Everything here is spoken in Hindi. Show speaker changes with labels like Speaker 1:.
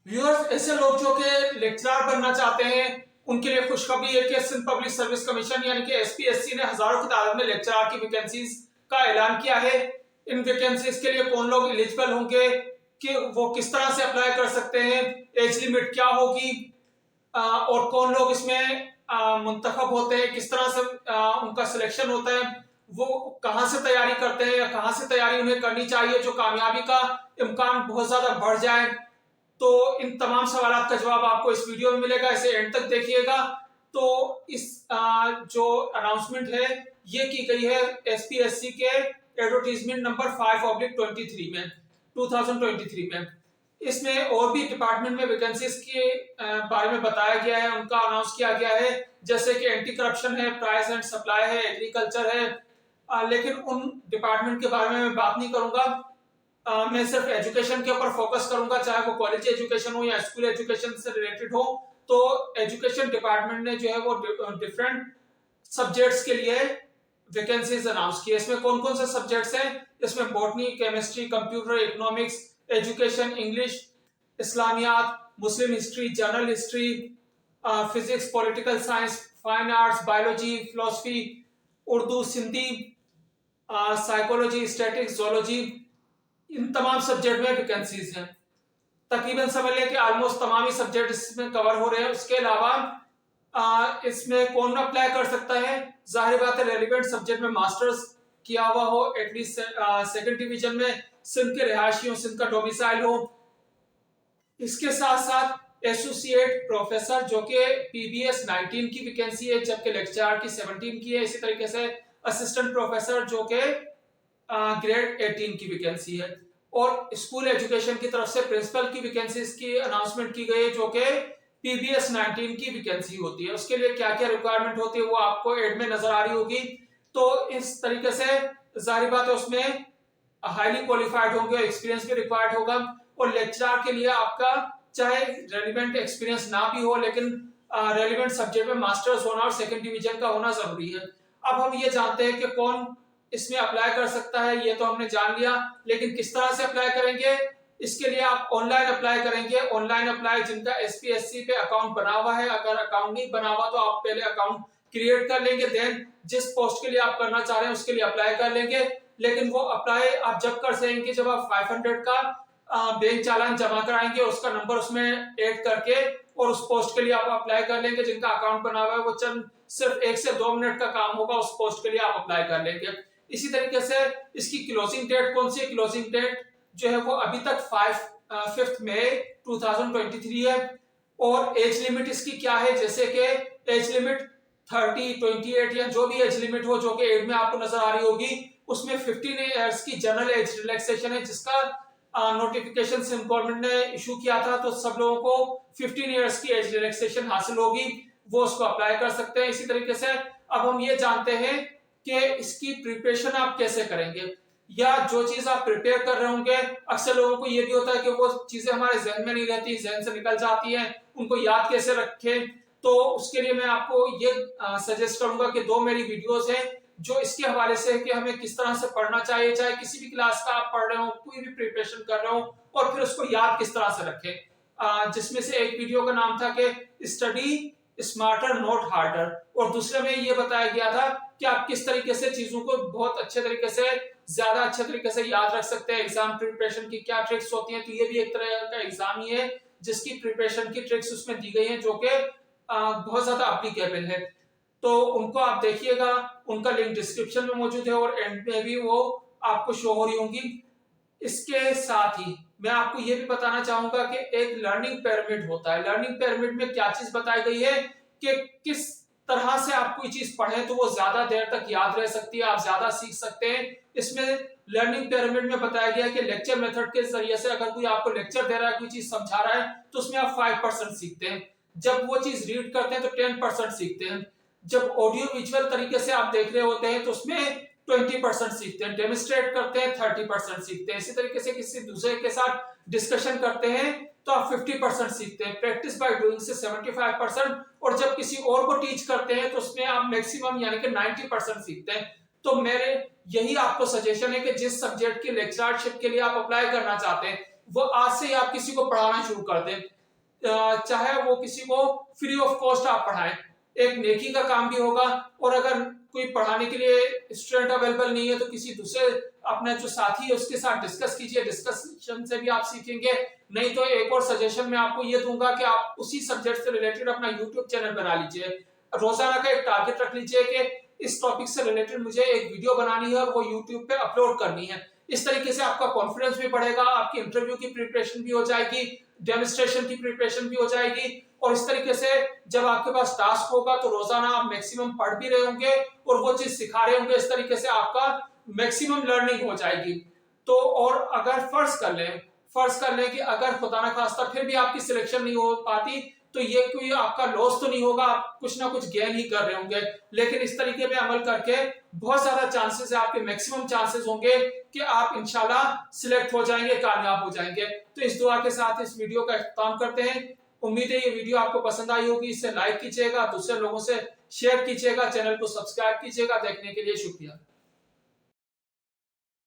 Speaker 1: व्यूअर्स, ऐसे लोग जो कि लेक्चरर बनना चाहते हैं उनके लिए खुशखबरी है कि सिंध पब्लिक सर्विस कमीशन यानी कि एसपीएससी ने हजारों की तादाद में लेक्चरर की वैकेंसीज का ऐलान किया है। इन वैकेंसीज के लिए कौन लोग एलिजिबल होंगे, कि वो किस तरह से अप्लाई कर सकते हैं, एज लिमिट क्या होगी, और कौन लोग इसमें मुंतखब होते हैं, किस तरह से उनका सिलेक्शन होता है, वो कहां से तैयारी करते हैं या कहां से तैयारी उन्हें करनी चाहिए जो कामयाबी का इम्कान बहुत ज्यादा बढ़ जाए। तो इन तमाम सवालों का जवाब आपको इस वीडियो में मिलेगा, इसे एंड तक देखिएगा। तो इस जो अनाउंसमेंट है ये की गई है एसपीएससी के एडवर्टीजमेंट नंबर 5/23 में 2023 में। इसमें और भी डिपार्टमेंट में वैकेंसीज के बारे में बताया गया है, उनका अनाउंस किया गया है, जैसे कि एंटी करप्शन है, प्राइस एंड सप्लाई है, एग्रीकल्चर है। लेकिन उन डिपार्टमेंट के बारे में मैं बात नहीं करूंगा। मैं सिर्फ एजुकेशन के ऊपर फोकस करूंगा, चाहे वो कॉलेज एजुकेशन हो या स्कूल एजुकेशन से रिलेटेड हो। तो एजुकेशन डिपार्टमेंट ने जो है वो डिफरेंट सब्जेक्ट्स के लिए वैकेंसीज अनाउंस की है। इसमें कौन कौन से सब्जेक्ट्स हैं? इसमें botany, chemistry, computer, economics, education, English, Islamiat, Muslim history, general history, physics, political science, fine arts, biology, philosophy, Urdu, Sindhi, psychology, statistics, zoology, इन तमाम सब्जेक्ट में वैकेंसीज हैं। तकरीबन समझ लें कि ऑलमोस्ट तमाम ही सब्जेक्ट इसमें कवर हो रहे हैं। उसके अलावा इसमें कौन अप्लाई कर सकता है? जाहिर बात है, रेलिवेंट सब्जेक्ट में मास्टर्स किया हुआ हो, एटलीस्ट सेकंड डिवीजन में, सिंध के रिहायशी हो, सिंध का डोमिसाइल हो। इसके साथ साथ एसोसिएट प्रोफेसर जो कि पीबीएस 19 की वैकेंसी है, जबकि लेक्चरर की 17 की है। इसी तरीके से असिस्टेंट प्रोफेसर जो कि ग्रेड 18 की वैकेंसी है। और स्कूल एजुकेशन की तरफ से प्रिंसिपल की वैकेंसीज की अनाउंसमेंट की गई है, जो कि पीबीएस 19 की वैकेंसी होती है। उसके लिए क्या क्या रिक्वायरमेंट होती है वो आपको एड में नजर आ रही होगी। तो इस तरीके से जाहिर बात है उसमें हाईली क्वालिफाइड होंगे, एक्सपीरियंस भी रिक्वायर्ड होगा। और लेक्चरर के लिए आपका चाहे रेलिवेंट एक्सपीरियंस ना भी हो, लेकिन रेलिवेंट सब्जेक्ट में मास्टर्स होना और सेकंड डिवीजन का होना जरूरी है। अब हम ये जानते हैं कि कौन इसमें अप्लाई कर सकता है, ये तो हमने जान लिया, लेकिन किस तरह से अप्लाई करेंगे? इसके लिए आप ऑनलाइन अप्लाई करेंगे। ऑनलाइन अप्लाई जिनका एसपीएससी पे अकाउंट बना हुआ है, अगर अकाउंट नहीं बना हुआ तो आप पहले अकाउंट क्रिएट कर लेंगे, देन जिस पोस्ट के लिए आप करना चाह रहे हैं उसके लिए अप्लाई कर लेंगे। लेकिन वो अप्लाई आप जब कर सकेंगे जब आप 500 का बैंक चालान जमा कराएंगे, उसका नंबर उसमें ऐड करके, और उस पोस्ट के लिए आप अप्लाई कर लेंगे। जिनका अकाउंट बना हुआ है वो चंद सिर्फ 1 से 2 मिनट का काम होगा, उस पोस्ट के लिए आप अप्लाई कर लेंगे। इसी तरीके से इसकी क्लोजिंग डेट कौन सी है? क्लोजिंग डेट जो है वो अभी तक 5 मई 2023 है। और एज लिमिट इसकी क्या है? जैसे कि एज लिमिट 30, 28 या जो भी एज लिमिट हो, जो कि एड में आपको नजर आ रही होगी, उसमें 15 इयर्स की जनरल एज रिलैक्सेशन है, जिसका नोटिफिकेशन सिंध गवर्नमेंट ने इशू किया था। तो सब लोगों को 15 इयर्स की एज रिलैक्सेशन हासिल होगी, वो उसको अप्लाई कर सकते हैं। इसी तरीके से अब हम ये जानते हैं कि इसकी प्रिपरेशन आप कैसे करेंगे, या जो चीज आप प्रिपेयर कर रहे होंगे। अक्सर लोगों को ये भी होता है कि वो चीजें हमारे जहन में नहीं रहती, जहन से निकल जाती हैं, उनको याद कैसे रखें। तो उसके लिए मैं आपको ये सजेस्ट करूंगा कि 2 मेरी वीडियोस हैं जो इसके हवाले से है कि हमें किस तरह से पढ़ना चाहिए, चाहे किसी भी क्लास का आप पढ़ रहे हो, कोई भी प्रिपरेशन कर रहे हो, और फिर उसको याद किस तरह से रखें। जिसमें से एक वीडियो का नाम था कि स्टडी स्मार्टर नोट हार्डर, और दूसरे में ये बताया गया था कि आप किस तरीके से चीजों को बहुत अच्छे तरीके से, ज्यादा अच्छे तरीके से याद रख सकते हैं। एग्जाम प्रिपरेशन की क्या ट्रिक्स होती हैं, तो ये भी एक तरह का एग्जाम ही है जिसकी प्रिपरेशन की ट्रिक्स उसमें दी गई हैं, जो कि बहुत ज्यादा एप्लीकेबल है। तो उनको आप देखिएगा, उनका लिंक डिस्क्रिप्शन में मौजूद है और एंड में भी वो आपको शो हो रही होंगी। इसके साथ ही मैं आपको ये भी बताना चाहूंगा कि एक लर्निंग पिरामिड होता है। लर्निंग पिरामिड में क्या चीज बताई गई है कि किस तरह से आप कोई चीज पढ़ें तो वो ज्यादा देर तक याद रह सकती है, आप ज्यादा सीख सकते हैं। इसमें लर्निंग पिरामिड में बताया गया है कि लेक्चर मेथड के जरिए से अगर कोई आपको लेक्चर दे रहा है, कोई चीज समझा रहा है, तो उसमें आप 5% सीखते हैं। जब वो चीज रीड करते हैं तो 10% सीखते हैं। जब ऑडियो विजुअल तरीके से आप देख रहे होते हैं तो उसमें 20% सीखते हैं। डेमोन्स्ट्रेट करते हैं 30% सीखते हैं। इसी तरीके से किसी दूसरे के साथ डिस्कशन करते हैं तो आप 50% सीखते हैं। प्रैक्टिस बाय डूइंग से 75%, और जब किसी और को टीच करते हैं तो उसमें आप मैक्सिमम यानी कि 90% सीखते हैं। तो मेरे यही आपको सजेशन है कि जिस सब्जेक्ट की लेक्चरशिप के लिए आप अप्लाई करना चाहते हैं वो आज से ही आप किसी को पढ़ाना शुरू कर दें, चाहे वो किसी को फ्री ऑफ कॉस्ट आप पढ़ाएं, एक नेकी का काम भी होगा। और अगर कोई पढ़ाने के लिए स्टूडेंट अवेलेबल नहीं है तो किसी दूसरे अपने जो साथी है उसके साथ डिस्कस कीजिए, डिस्कशन से भी आप सीखेंगे। नहीं तो एक और सजेशन मैं आपको ये दूंगा कि आप उसी सब्जेक्ट से रिलेटेड अपना यूट्यूब चैनल बना लीजिए, रोजाना का एक टारगेट रख लीजिए कि इस टॉपिक से रिलेटेड मुझे एक वीडियो बनानी है और वो यूट्यूब पे अपलोड करनी है। इस तरीके से आपका कॉन्फिडेंस भी बढ़ेगा, आपकी इंटरव्यू की प्रिपरेशन भी हो जाएगी, डेमोन्स्ट्रेशन की प्रिपरेशन भी हो जाएगी। और इस तरीके से जब आपके पास टास्क होगा तो रोजाना आप मैक्सिमम पढ़ भी रहे होंगे और वो चीज सिखा रहे होंगे, इस तरीके से आपका मैक्सिमम लर्निंग हो जाएगी। तो और अगर फर्ज कर लें कि अगर खुदा ना खास्ता फिर भी आपकी सिलेक्शन नहीं हो पाती तो ये कोई आपका लॉस तो नहीं होगा, आप कुछ ना कुछ गेन ही कर रहे होंगे। लेकिन इस तरीके पे अमल करके बहुत ज्यादा चांसेस है, आपके मैक्सिमम चांसेस होंगे कि आप इंशाल्लाह सिलेक्ट हो जाएंगे, कामयाब हो जाएंगे। तो इस दुआ के साथ इस वीडियो का इख्तिताम करते हैं। उम्मीद है ये वीडियो आपको पसंद आई होगी, इसे लाइक कीजिएगा, दूसरे लोगों से शेयर कीजिएगा, चैनल को सब्सक्राइब कीजिएगा। देखने के लिए शुक्रिया।